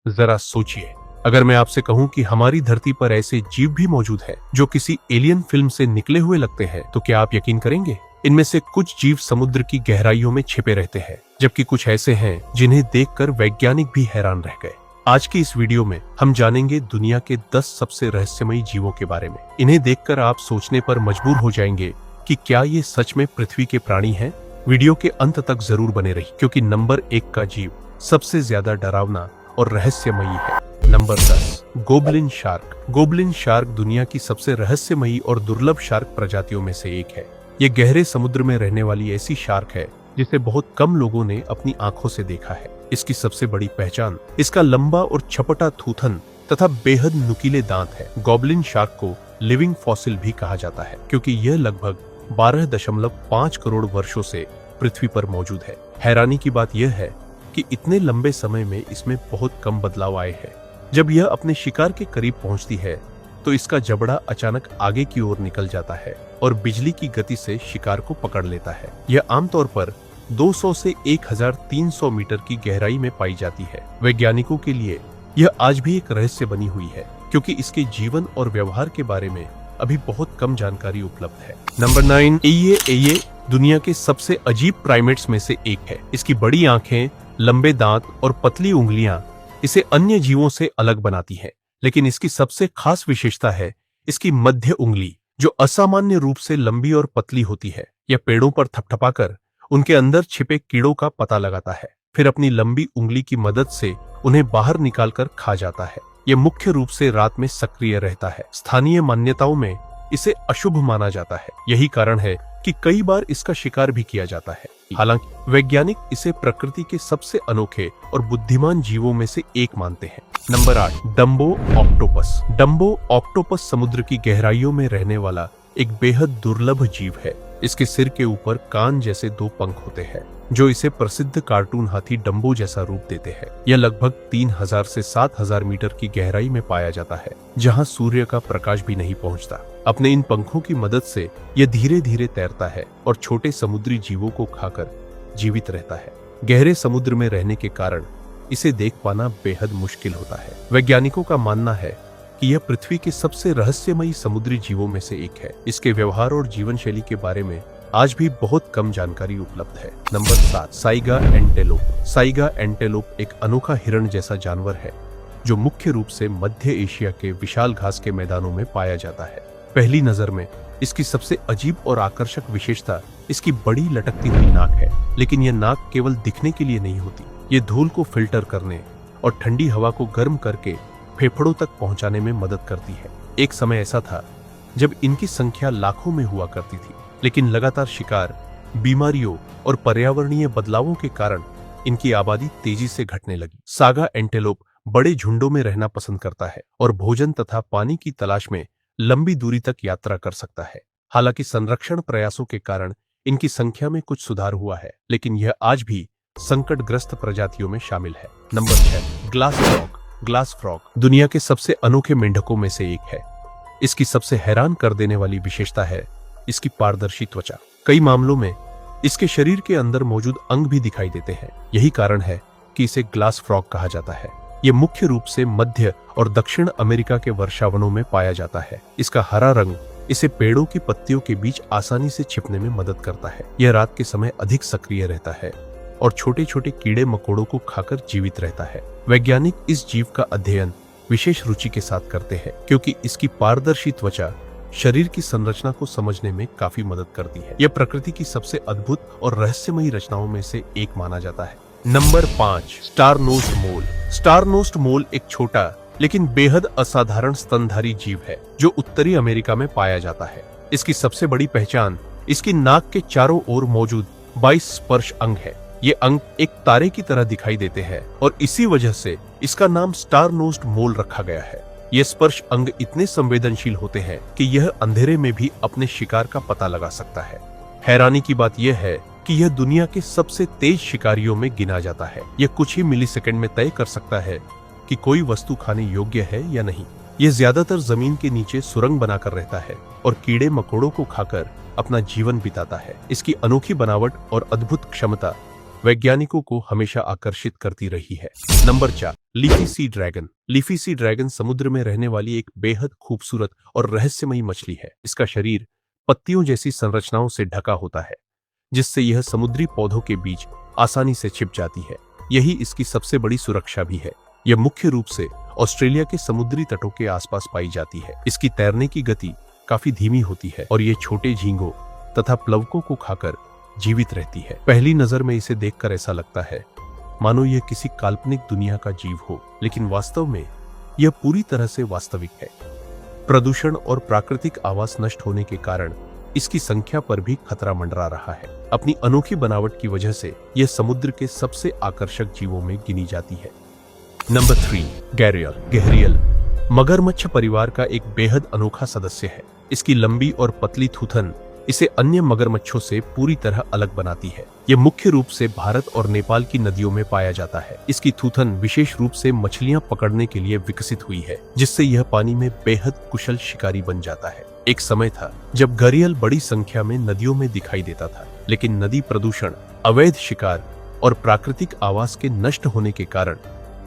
जरा सोचिए, अगर मैं आपसे कहूं कि हमारी धरती पर ऐसे जीव भी मौजूद हैं जो किसी एलियन फिल्म से निकले हुए लगते हैं, तो क्या आप यकीन करेंगे? इनमें से कुछ जीव समुद्र की गहराइयों में छिपे रहते हैं, जबकि कुछ ऐसे हैं जिन्हें देखकर वैज्ञानिक भी हैरान रह गए। आज की इस वीडियो में हम जानेंगे दुनिया के 10 सबसे रहस्यमयी जीवों के बारे में। इन्हें देखकर आप सोचने पर मजबूर हो जाएंगे कि क्या ये सच में पृथ्वी के प्राणी हैं? वीडियो के अंत तक जरूर बने रहिए, क्योंकि नंबर 1 का जीव सबसे ज्यादा डरावना और रहस्यमयी है। Number 10, goblin shark. Goblin shark दुनिया की सबसे रहस्यमयी और दुर्लभ शार्क प्रजातियों में से एक है। ये गहरे समुद्र में रहने वाली ऐसी शार्क है जिसे बहुत कम लोगों ने अपनी आंखों से देखा है। इसकी सबसे बड़ी पहचान इसका लंबा और छपटा थूथन तथा बेहद नुकीले दांत है। गोबलिन शार्क को लिविंग फॉसिल भी कहा जाता है, क्योंकि यह लगभग 12.5 करोड़ वर्षों से पृथ्वी पर मौजूद है। हैरानी की बात यह है कि इतने लंबे समय में इसमें बहुत कम बदलाव आए हैं। जब यह अपने शिकार के करीब पहुंचती है तो इसका जबड़ा अचानक आगे की ओर निकल जाता है और बिजली की गति से शिकार को पकड़ लेता है। यह आमतौर पर 200 से 1300 मीटर की गहराई में पाई जाती है। वैज्ञानिकों के लिए यह आज भी एक रहस्य बनी हुई है, क्योंकि इसके जीवन और व्यवहार के बारे में अभी बहुत कम जानकारी उपलब्ध है। नंबर 9, एये दुनिया के सबसे अजीब प्राइमेट्स में से एक है। इसकी बड़ी आंखें, लंबे दांत और पतली उंगलियां इसे अन्य जीवों से अलग बनाती हैं। लेकिन इसकी सबसे खास विशेषता है इसकी मध्य उंगली, जो असामान्य रूप से लंबी और पतली होती है। यह पेड़ों पर थपथपाकर उनके अंदर छिपे कीड़ों का पता लगाता है, फिर अपनी लंबी उंगली की मदद से उन्हें बाहर निकालकर खा जाता है। यह मुख्य रूप से रात में सक्रिय रहता है। स्थानीय मान्यताओं में इसे अशुभ माना जाता है। यही कारण है कि कई बार इसका शिकार भी किया जाता है। हालांकि वैज्ञानिक इसे प्रकृति के सबसे अनोखे और बुद्धिमान जीवों में से एक मानते हैं। Number 8, Dumbo octopus. Dumbo octopus समुद्र की गहराइयों में रहने वाला एक बेहद दुर्लभ जीव है। इसके सिर के ऊपर कान जैसे 2 पंख होते हैं, जो इसे प्रसिद्ध कार्टून हाथी डम्बो जैसा रूप देते हैं। यह लगभग 3000 से 7000 मीटर की गहराई में पाया जाता है, जहां सूर्य का प्रकाश भी नहीं पहुंचता। अपने इन पंखों की मदद से यह धीरे धीरे तैरता है और छोटे समुद्री जीवों को खाकर जीवित रहता है। गहरे समुद्र में रहने के कारण इसे देख पाना बेहद मुश्किल होता है। वैज्ञानिकों का मानना है कि यह पृथ्वी के सबसे रहस्यमयी समुद्री जीवों में से एक है। इसके व्यवहार और जीवन शैली के बारे में आज भी बहुत कम जानकारी उपलब्ध है। Number 7, Saiga antelope. Saiga antelope एक अनोखा हिरण जैसा जानवर है, जो मुख्य रूप से मध्य एशिया के विशाल घास के मैदानों में पाया जाता है। पहली नजर में इसकी सबसे अजीब और आकर्षक विशेषता इसकी बड़ी लटकती हुई नाक है। लेकिन यह नाक केवल दिखने के लिए नहीं होती, ये धूल को फिल्टर करने और ठंडी हवा को गर्म करके फेफड़ों तक पहुंचाने में मदद करती है। एक समय ऐसा था जब इनकी संख्या लाखों में हुआ करती थी, लेकिन लगातार शिकार, बीमारियों और पर्यावरणीय बदलावों के कारण इनकी आबादी तेजी से घटने लगी। सागा एंटेलोप बड़े झुंडों में रहना पसंद करता है और भोजन तथा पानी की तलाश में लंबी दूरी तक यात्रा कर सकता है। हालांकि संरक्षण प्रयासों के कारण इनकी संख्या में कुछ सुधार हुआ है, लेकिन यह आज भी संकटग्रस्त प्रजातियों में शामिल है। Number 6, glass frog. Glass frog दुनिया के सबसे अनोखे मेंढकों में से एक है। इसकी सबसे हैरान कर देने वाली विशेषता है इसकी पारदर्शी त्वचा। कई मामलों में इसके शरीर के अंदर मौजूद अंग भी दिखाई देते हैं। यही कारण है कि इसे ग्लास फ्रॉग कहा जाता है। यह मुख्य रूप से मध्य और दक्षिण अमेरिका के वर्षावनों में पाया जाता है। इसका हरा रंग इसे पेड़ों की पत्तियों के बीच आसानी से छिपने में मदद करता है। यह रात के समय अधिक सक्रिय रहता है और छोटे छोटे कीड़े मकोड़ों को खाकर जीवित रहता है। वैज्ञानिक इस जीव का अध्ययन विशेष रुचि के साथ करते हैं, क्योंकि इसकी पारदर्शी त्वचा शरीर की संरचना को समझने में काफी मदद करती है। यह प्रकृति की सबसे अद्भुत और रहस्यमयी रचनाओं में से एक माना जाता है। नंबर 5, स्टार नोज्ड मोल। स्टार नोज्ड मोल एक छोटा लेकिन बेहद असाधारण स्तनधारी जीव है, जो उत्तरी अमेरिका में पाया जाता है। इसकी सबसे बड़ी पहचान इसकी नाक के चारों ओर मौजूद 22 स्पर्श अंग है। ये अंग एक तारे की तरह दिखाई देते हैं और इसी वजह से इसका नाम स्टार नोज्ड मोल रखा गया है। ये स्पर्श अंग इतने संवेदनशील होते हैं कि यह अंधेरे में भी अपने शिकार का पता लगा सकता है। हैरानी की बात यह है कि यह दुनिया के सबसे तेज शिकारियों में गिना जाता है। यह कुछ ही मिलीसेकंड में तय कर सकता है कि कोई वस्तु खाने योग्य है या नहीं। यह ज्यादातर जमीन के नीचे सुरंग बनाकर रहता है और कीड़े मकोड़ों को खाकर अपना जीवन बिताता है। इसकी अनोखी बनावट और अद्भुत क्षमता वैज्ञानिकों को हमेशा आकर्षित करती रही है। Number 4, leafy sea dragon. Leafy sea dragon समुद्र में रहने वाली एक बेहद खूबसूरत और रहस्यमयी मछली है। इसका शरीर पत्तियों जैसी संरचनाओं से ढका होता है, जिससे यह समुद्री पौधों के बीच आसानी से छिप जाती है। यही इसकी सबसे बड़ी सुरक्षा भी है। यह मुख्य रूप से ऑस्ट्रेलिया के समुद्री तटों के आसपास पाई जाती है। इसकी तैरने की गति काफी धीमी होती है और ये छोटे झींगों तथा प्लवकों को खाकर जीवित रहती है। पहली नजर में इसे देखकर ऐसा लगता है मानो यह किसी काल्पनिक दुनिया का जीव हो, लेकिन वास्तव में यह पूरी तरह से वास्तविक है। प्रदूषण और प्राकृतिक आवास नष्ट होने के कारण इसकी संख्या पर भी खतरा मंडरा रहा है। अपनी अनोखी बनावट की वजह से यह समुद्र के सबसे आकर्षक जीवों में गिनी जाती है। Number 3, gharial. गहरियल मगरमच्छ परिवार का एक बेहद अनोखा सदस्य है। इसकी लंबी और पतली थूथन इसे अन्य मगरमच्छों से पूरी तरह अलग बनाती है। यह मुख्य रूप से भारत और नेपाल की नदियों में पाया जाता है। इसकी थूथन विशेष रूप से मछलियां पकड़ने के लिए विकसित हुई है, जिससे यह पानी में बेहद कुशल शिकारी बन जाता है। एक समय था जब घड़ियाल बड़ी संख्या में नदियों में दिखाई देता था, लेकिन नदी प्रदूषण, अवैध शिकार और प्राकृतिक आवास के नष्ट होने के कारण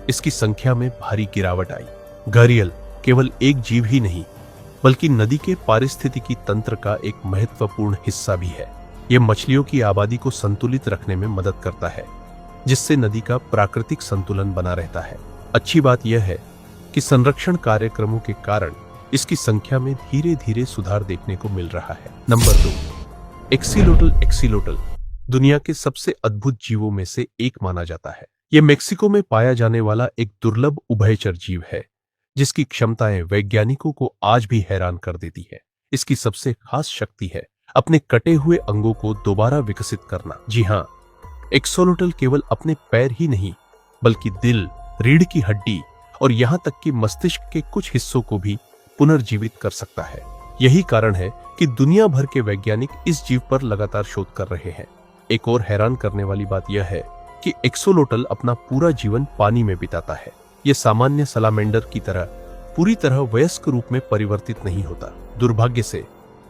इसकी संख्या में भारी गिरावट आई। घड़ियाल केवल एक जीव ही नहीं, बल्कि नदी के पारिस्थितिकी तंत्र का एक महत्वपूर्ण हिस्सा भी है। यह मछलियों की आबादी को संतुलित रखने में मदद करता है, जिससे नदी का प्राकृतिक संतुलन बना रहता है। अच्छी बात यह है कि संरक्षण कार्यक्रमों के कारण इसकी संख्या में धीरे धीरे सुधार देखने को मिल रहा है। नंबर 2, एक्सीलोटल। एक्सीलोटल दुनिया के सबसे अद्भुत जीवों में से एक माना जाता है। यह मेक्सिको में पाया जाने वाला एक दुर्लभ उभयचर जीव है, जिसकी क्षमताएं वैज्ञानिकों को आज भी हैरान कर देती है। इसकी सबसे खास शक्ति है अपने कटे हुए अंगों को दोबारा विकसित करना। जी हाँ, एक्सोलोटल केवल अपने पैर ही नहीं, बल्कि दिल, रीढ़ की हड्डी और यहाँ तक कि मस्तिष्क के कुछ हिस्सों को भी पुनर्जीवित कर सकता है। यही कारण है कि दुनिया भर के वैज्ञानिक इस जीव पर लगातार शोध कर रहे हैं। एक और हैरान करने वाली बात यह है कि एक्सोलोटल अपना पूरा जीवन पानी में बिताता है। यह सामान्य सलामेंडर की तरह पूरी तरह वयस्क रूप में परिवर्तित नहीं होता। दुर्भाग्य से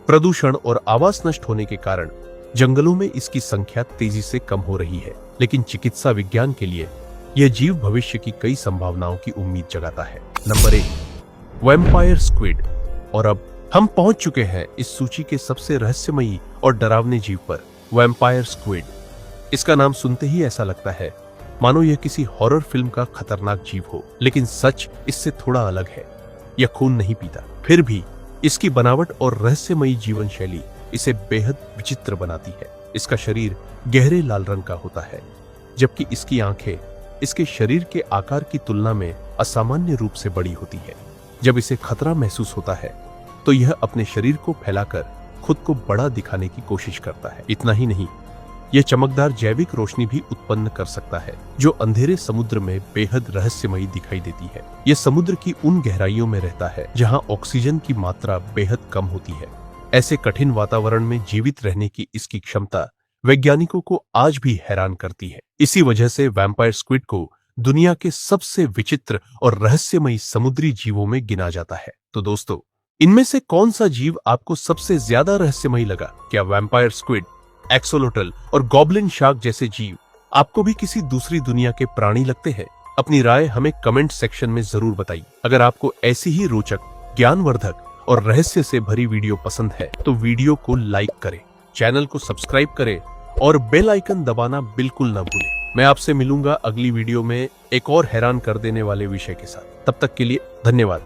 प्रदूषण और आवास नष्ट होने के कारण जंगलों में इसकी संख्या तेजी से कम हो रही है, लेकिन चिकित्सा विज्ञान के लिए यह जीव भविष्य की कई संभावनाओं की उम्मीद जगाता है। Number 1, vampire squid. और अब हम पहुंच चुके हैं इस सूची के सबसे रहस्यमयी और डरावने जीव पर, वैम्पायर स्क्विड। इसका नाम सुनते ही ऐसा लगता है मानो यह किसी हॉरर फिल्म का खतरनाक जीव हो, लेकिन सच इससे थोड़ा अलग है। यह खून नहीं पीता, फिर भी इसकी बनावट और रहस्यमयी जीवन शैली इसे बेहद विचित्र बनाती है। इसका शरीर गहरे लाल रंग का होता है, जबकि इसकी आंखें इसके शरीर के आकार की तुलना में असामान्य रूप से बड़ी होती है। जब इसे खतरा महसूस होता है तो यह अपने शरीर को फैलाकर खुद को बड़ा दिखाने की कोशिश करता है। इतना ही नहीं, यह चमकदार जैविक रोशनी भी उत्पन्न कर सकता है, जो अंधेरे समुद्र में बेहद रहस्यमयी दिखाई देती है। यह समुद्र की उन गहराइयों में रहता है जहां ऑक्सीजन की मात्रा बेहद कम होती है। ऐसे कठिन वातावरण में जीवित रहने की इसकी क्षमता वैज्ञानिकों को आज भी हैरान करती है। इसी वजह से वैम्पायर स्क्विड को दुनिया के सबसे विचित्र और रहस्यमयी समुद्री जीवों में गिना जाता है। तो दोस्तों, इनमें से कौन सा जीव आपको सबसे ज्यादा रहस्यमयी लगा? क्या वैम्पायर स्क्विड, एक्सोलोटल और गॉब्लिन शार्क जैसे जीव आपको भी किसी दूसरी दुनिया के प्राणी लगते हैं? अपनी राय हमें कमेंट सेक्शन में जरूर बताइए। अगर आपको ऐसी ही रोचक, ज्ञानवर्धक और रहस्य से भरी वीडियो पसंद है तो वीडियो को लाइक करें, चैनल को सब्सक्राइब करें और बेल आइकन दबाना बिल्कुल ना भूलें। मैं आपसे मिलूंगा अगली वीडियो में एक और हैरान कर देने वाले विषय के साथ। तब तक के लिए धन्यवाद।